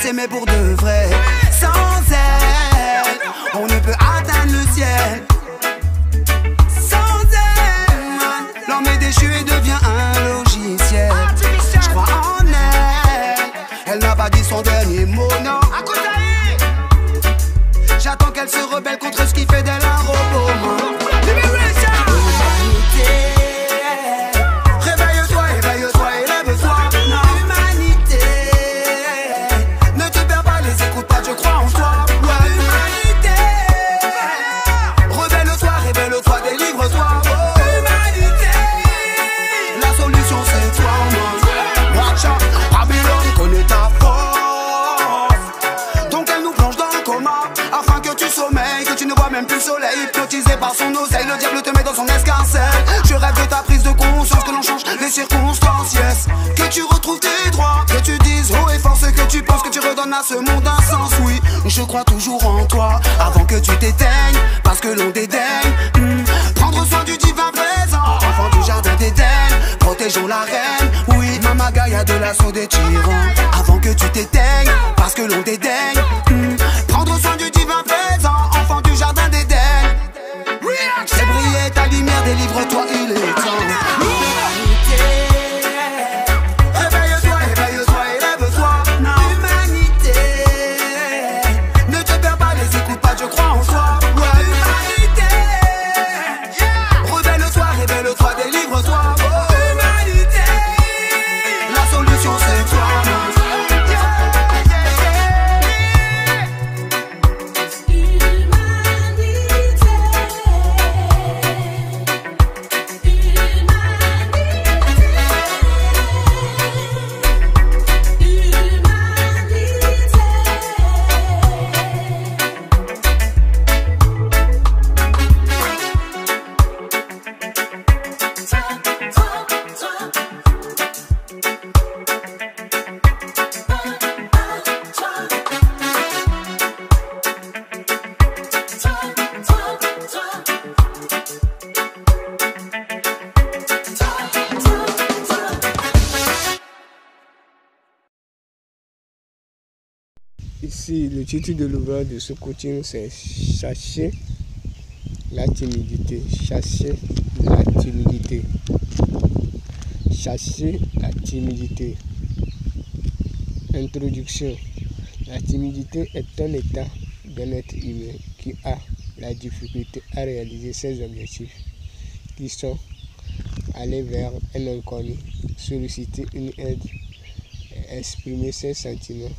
s'aimer pour de vrai. Sans elle, on ne peut atteindre le ciel. Sans elle, l'homme est déchu et devient un logiciel. Je crois en elle, elle n'a pas dit son dernier mot, non. J'attends qu'elle se rebelle contre ce qui fait d'elle un robot. Même plus le soleil, hypnotisé par son oseille, le diable te met dans son escarcelle. Je rêve de ta prise de conscience, que l'on change les circonstances, yes. Que tu retrouves tes droits, que tu dises haut et fort ce que tu penses, que tu redonnes à ce monde un sens, oui. Je crois toujours en toi, avant que tu t'éteignes, parce que l'on dédaigne. Prendre soin du divin présent, enfant du jardin d'Éden, protégeons la reine, oui. Mama Gaïa de l'assaut des tyrans, avant que tu t'éteignes, parce que l'on dédaigne. Prendre soin du divin présent, enfant du jardin d'Éden. Fais briller ta lumière, délivre-toi, il est temps. Réveille-toi, réveille-toi, élève-toi. Humanité, ne te perds pas, les écoute pas, je crois en toi. Humanité, révèle-toi, révèle-toi, délivre-toi. Humanité, la solution c'est toi. Ici, le titre de l'ouvrage de ce coaching, c'est Chasser la timidité. Chasser la timidité. Chasser la timidité. Introduction. La timidité est un état d'un être humain qui a la difficulté à réaliser ses objectifs, qui sont aller vers un inconnu, solliciter une aide, exprimer ses sentiments,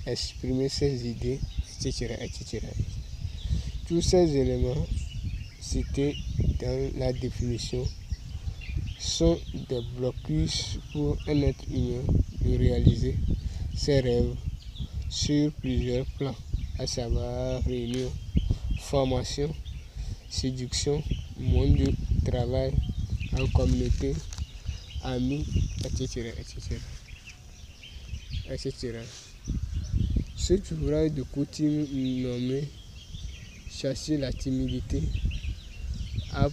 exprimer ses idées, etc., etc. Tous ces éléments cités dans la définition sont des blocus pour un être humain de réaliser ses rêves sur plusieurs plans, à savoir réunion, formation, séduction, monde du travail, en communauté, amis, etc., etc., etc. Cet ouvrage de coaching nommé Chasser la timidité a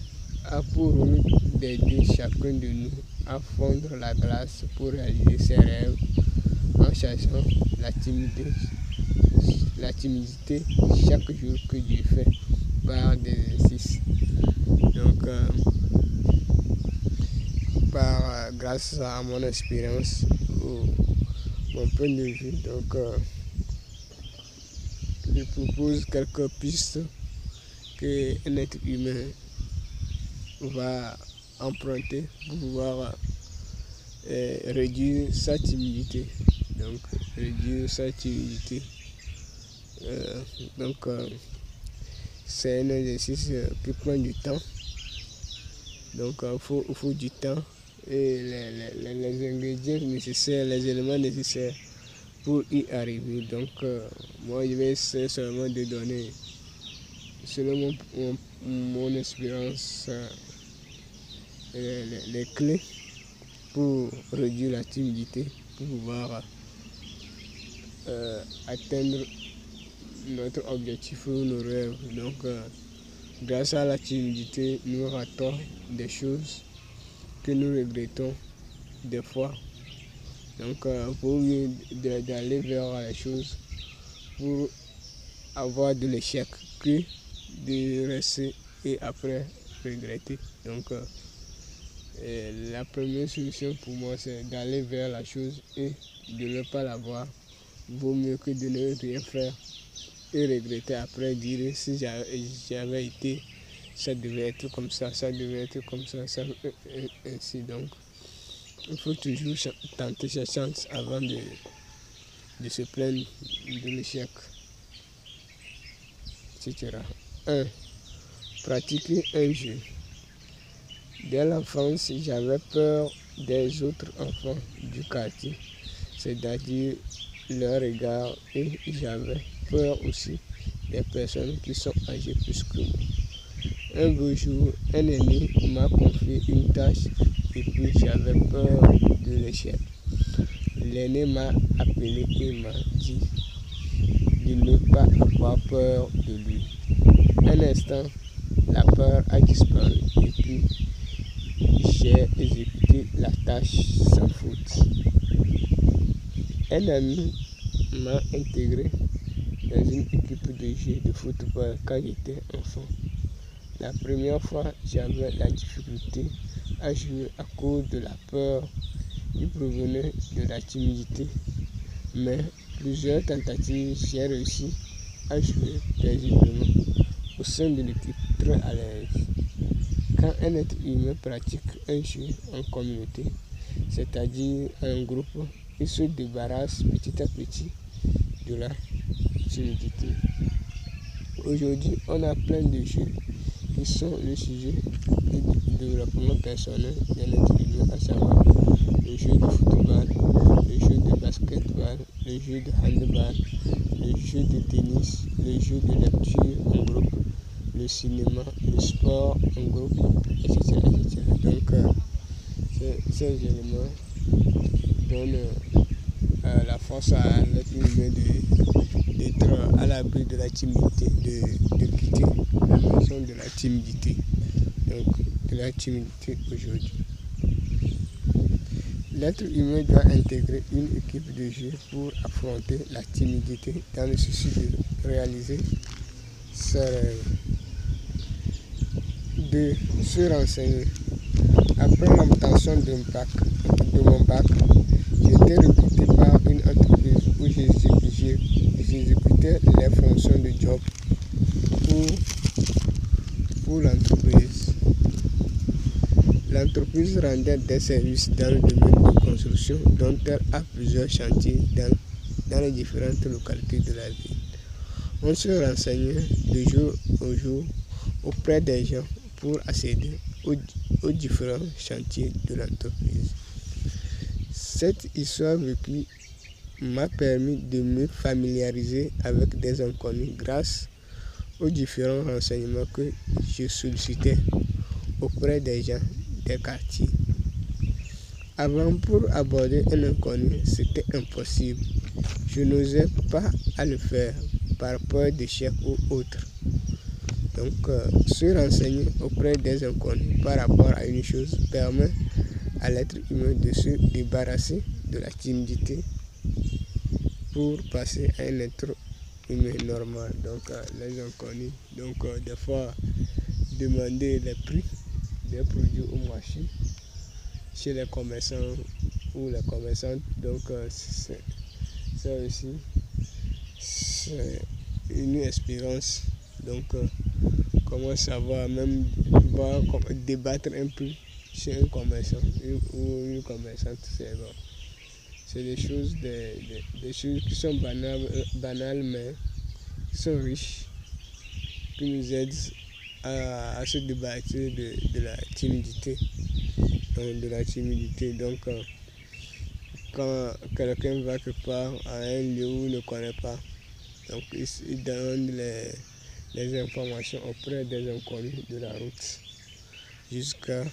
pour rôle d'aider chacun de nous à fondre la glace pour réaliser ses rêves en chassant la timidité chaque jour que Dieu fait par des exercices. Donc, grâce à mon expérience, mon point de vue, donc, je propose quelques pistes qu'un être humain va emprunter pour pouvoir réduire sa timidité. Donc, réduire sa timidité. C'est un exercice qui prend du temps. Donc, il faut du temps et les ingrédients nécessaires, les éléments nécessaires pour y arriver. Donc, moi, je vais essayer seulement de donner, selon mon expérience, les clés pour réduire la timidité, pour pouvoir atteindre notre objectif ou nos rêves. Donc, grâce à la timidité, nous ratons des choses que nous regrettons des fois Donc, pour mieux d'aller vers les choses, pour avoir de l'échec que de rester et après regretter. Donc, la première solution pour moi, c'est d'aller vers la chose et de ne pas l'avoir. Vaut mieux que de ne rien faire et regretter après, dire si j'avais été, ça devait être comme ça devait être comme ça, ainsi. Donc, il faut toujours tenter sa chance avant de se plaindre de l'échec, etc. 1. Pratiquer un jeu. Dès l'enfance, j'avais peur des autres enfants du quartier, c'est-à-dire leur regard, et j'avais peur aussi des personnes qui sont âgées plus que moi. Un beau jour, un aîné m'a confié une tâche et puis j'avais peur de l'échec. L'aîné m'a appelé et m'a dit de ne pas avoir peur de lui. Un instant, la peur a disparu et puis j'ai exécuté la tâche sans faute. Un ami m'a intégré dans une équipe de jeu de football quand j'étais enfant. La première fois, j'avais la difficulté à jouer à cause de la peur qui provenait de la timidité. Mais plusieurs tentatives, j'ai réussi à jouer paisiblement au sein de l'équipe, très à l'aise. Quand un être humain pratique un jeu en communauté, c'est-à-dire un groupe, il se débarrasse petit à petit de la timidité. Aujourd'hui, on a plein de jeux qui sont le sujet du développement personnel de l'être humain, à savoir le jeu de football, le jeu de basketball, le jeu de handball, le jeu de tennis, le jeu de lecture en groupe, le cinéma, le sport en groupe, etc. etc. Donc, ces éléments donnent la force à l'être humain d'être à l'abri de la timidité, de quitter la maison de la timidité. Donc, de la timidité aujourd'hui. L'être humain doit intégrer une équipe de jeu pour affronter la timidité dans le souci de réaliser ses rêves. 2. Se renseigner. Après l'obtention de mon bac, j'étais recruté par une entreprise où j'exécutais les fonctions de job pour l'entreprise. L'entreprise rendait des services dans le domaine de construction dont elle a plusieurs chantiers dans les différentes localités de la ville. On se renseignait de jour au jour auprès des gens pour accéder aux différents chantiers de l'entreprise. Cette histoire vécue m'a permis de me familiariser avec des inconnus grâce aux différents renseignements que je sollicitais auprès des gens des quartiers. Avant, pour aborder un inconnu, c'était impossible. Je n'osais pas à le faire par peur d'échec ou autre. Donc, se renseigner auprès des inconnus par rapport à une chose permet à l'être humain de se débarrasser de la timidité pour passer à un être humain normal. Donc, les inconnus. Donc, des fois, demander les prix des produits au marché chez les commerçants ou les commerçantes. Donc, ça aussi, c'est une expérience. Donc, comment savoir, même voir, débattre un peu chez un commerçant ou une commerçante, c'est bon. C'est des choses qui sont banales, mais qui sont riches, qui nous aident à se débattre de la timidité. Donc, quand quelqu'un va quelque part à un lieu où il ne connaît pas, donc il donne les informations auprès des inconnus de la route jusqu'à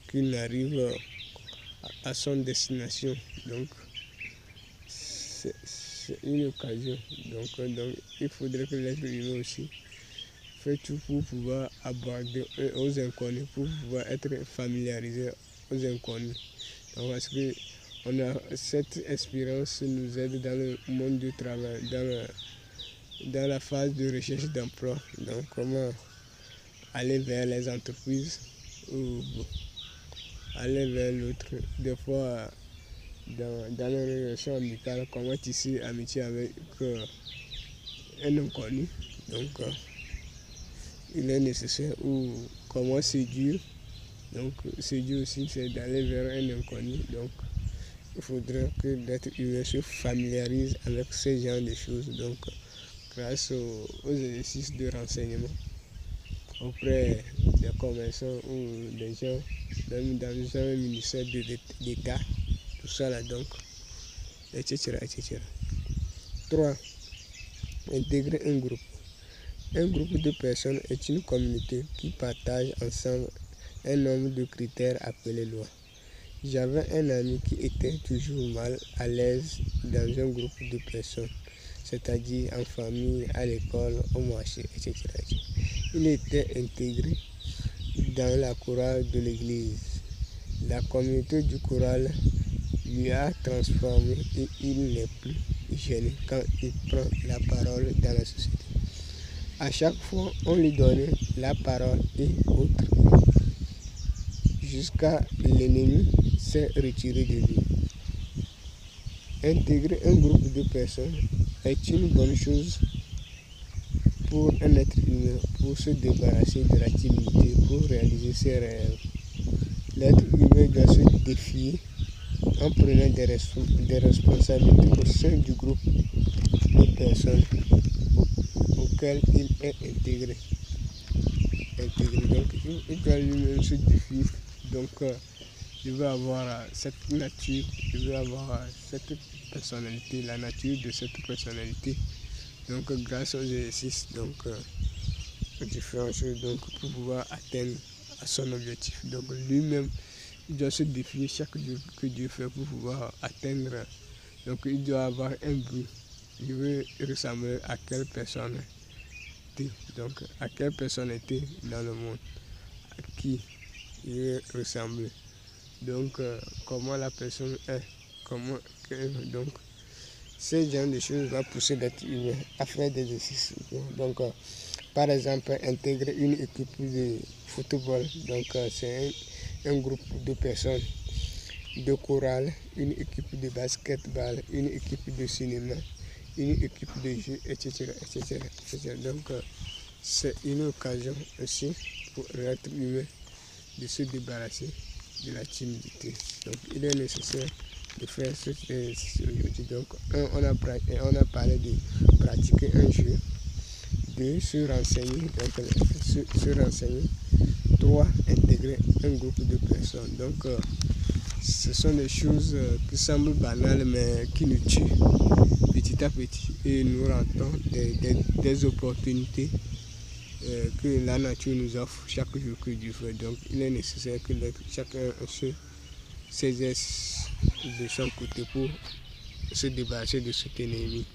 qu'il n'arrive à son destination. Donc, c'est une occasion. Donc, il faudrait que l'être humain aussi fait tout pour pouvoir aborder aux inconnus, pour pouvoir être familiarisé aux inconnus. Donc, parce que cette expérience nous aide dans le monde du travail, dans la phase de recherche d'emploi. Donc comment aller vers les entreprises ou aller vers l'autre. Des fois, dans les relations amicales, comment tisser amitié avec un inconnu. Donc, il est nécessaire. Ou comment séduire. Donc, séduire aussi, c'est d'aller vers un inconnu. Donc, il faudrait que l'être humain se familiarise avec ce genre de choses. Donc, grâce aux exercices de renseignement auprès des commerçants ou des gens dans un ministère d'État, tout ça là, donc, etc., etc. 3. Intégrer un groupe. Un groupe de personnes est une communauté qui partage ensemble un nombre de critères appelés lois. J'avais un ami qui était toujours mal à l'aise dans un groupe de personnes, c'est-à-dire en famille, à l'école, au marché, etc. Il était intégré dans la chorale de l'église. La communauté du choral lui a transformé et il n'est plus gêné quand il prend la parole dans la société. À chaque fois, on lui donnait la parole et autres, jusqu'à l'ennemi s'est retiré de lui. Intégrer un groupe de personnes est une bonne chose pour un être humain, pour se débarrasser de la timidité, pour réaliser ses rêves. L'être humain doit se défier en prenant des responsabilités au sein du groupe de personnes auquel il est intégré. Donc, il doit lui-même se défier. Donc, je veux avoir cette nature, je veux avoir cette personnalité, la nature de cette personnalité. Donc, grâce aux exercices, donc, différentes choses, donc, pour pouvoir atteindre à son objectif. Donc, lui-même, il doit se défier chaque jour que Dieu fait pour pouvoir atteindre. Donc, il doit avoir un but. Je veux ressembler à quelle personne. Donc, à quelle personnalité dans le monde, à qui il veut ressembler. Donc, comment la personne est, donc, ces genre de choses va pousser l'être humain à faire des exercices. Donc, par exemple, intégrer une équipe de football. Donc, c'est un groupe de personnes, de chorale, une équipe de basketball, une équipe de cinéma, une équipe de jeu, etc. Donc, c'est une occasion aussi pour l'être humain de se débarrasser de la timidité. Donc, il est nécessaire de faire ce aujourd'hui. Donc, on a parlé de pratiquer un jeu, de se renseigner, donc se renseigner. 3. Intégrer un groupe de personnes. Donc, ce sont des choses qui semblent banales, mais qui nous tuent petit à petit et nous rendons des opportunités que la nature nous offre chaque jour que Dieu fait. Donc, il est nécessaire que chacun s'exerce de son côté pour se débarrasser de cet ennemi.